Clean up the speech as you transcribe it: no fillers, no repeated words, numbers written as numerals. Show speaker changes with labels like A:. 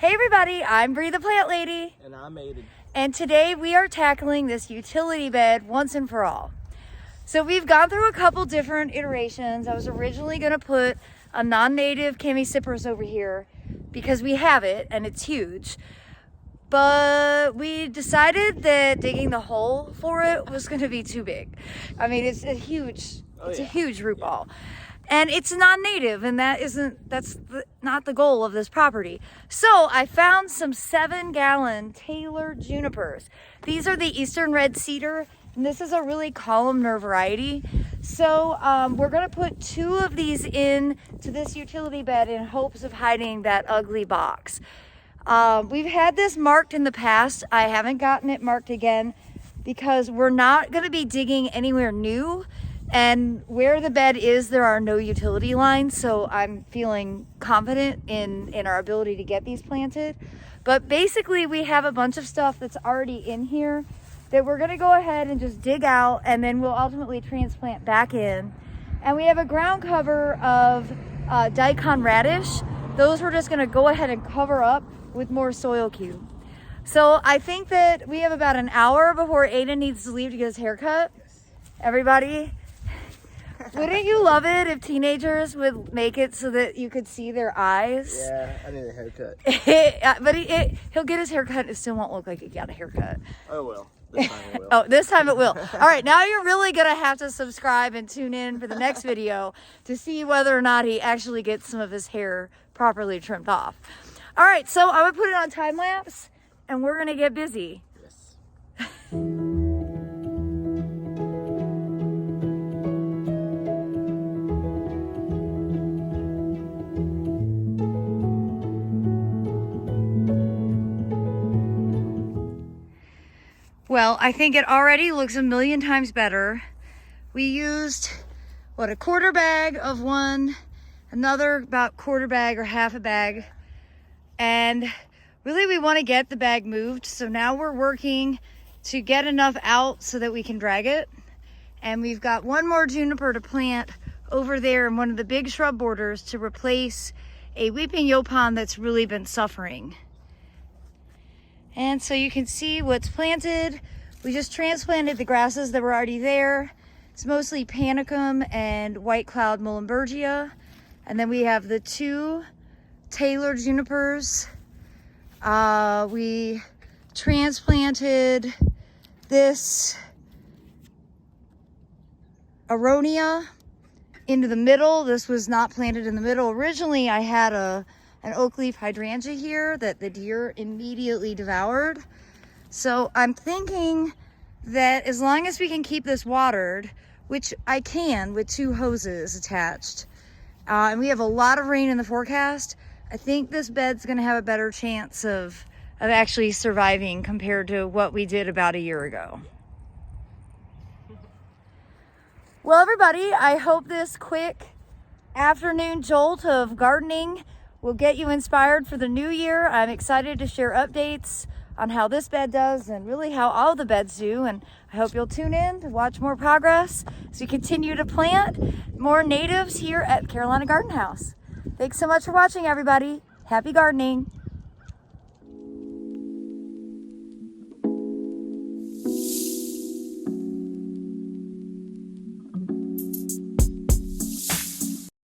A: Hey everybody, I'm Bree the Plant Lady.
B: And I'm Aiden.
A: And today we are tackling this utility bed once and for all. So we've gone through a couple different iterations. I was originally going to put a non-native Junipers over here because we have it and it's huge. But we decided that digging the hole for it was going to be too big. I mean, it's a huge root ball. And it's non-native, and that's not the goal of this property. So I found some 7-gallon tailored junipers. These are the Eastern Red Cedar, and this is a really columnar variety. So we're gonna put 2 of these in to this utility bed in hopes of hiding that ugly box. We've had this marked in the past. I haven't gotten it marked again because we're not gonna be digging anywhere new. And where the bed is, there are no utility lines, so I'm feeling confident in our ability to get these planted. But basically, we have a bunch of stuff that's already in here that we're gonna go ahead and just dig out, and then we'll ultimately transplant back in. And we have a ground cover of daikon radish. Those we're just gonna go ahead and cover up with more soil cube. So I think that we have about an hour before Aiden needs to leave to get his haircut. Everybody? Wouldn't you love it if teenagers would make it so that you could see their eyes?
B: Yeah, I need a haircut.
A: But he'll get his haircut and it still won't look like he got a haircut.
B: Oh, well. This time it will.
A: Oh, this time it will. All right, now you're really going to have to subscribe and tune in for the next video to see whether or not he actually gets some of his hair properly trimmed off. All right, so I'm going to put it on time lapse and we're going to get busy.
B: Yes.
A: Well, I think it already looks a million times better. We used, a 1/4 bag of one, another about 1/4 bag or half a bag. And really we want to get the bag moved. So now we're working to get enough out so that we can drag it. And we've got one more juniper to plant over there in one of the big shrub borders to replace a weeping yaupon that's really been suffering. And so you can see what's planted. We just transplanted the grasses that were already there. It's mostly panicum and white cloud muhlenbergia. And then we have the 2 tailored junipers. We transplanted this aronia into the middle. This was not planted in the middle. Originally, I had an oak leaf hydrangea here that the deer immediately devoured. So I'm thinking that as long as we can keep this watered, which I can with 2 hoses attached, and we have a lot of rain in the forecast, I think this bed's gonna have a better chance of actually surviving compared to what we did about a year ago. Well, everybody, I hope this quick afternoon jolt of gardening will get you inspired for the new year. I'm excited to share updates on how this bed does and really how all the beds do. And I hope you'll tune in to watch more progress as we continue to plant more natives here at Carolina Garden House. Thanks so much for watching, everybody. Happy gardening.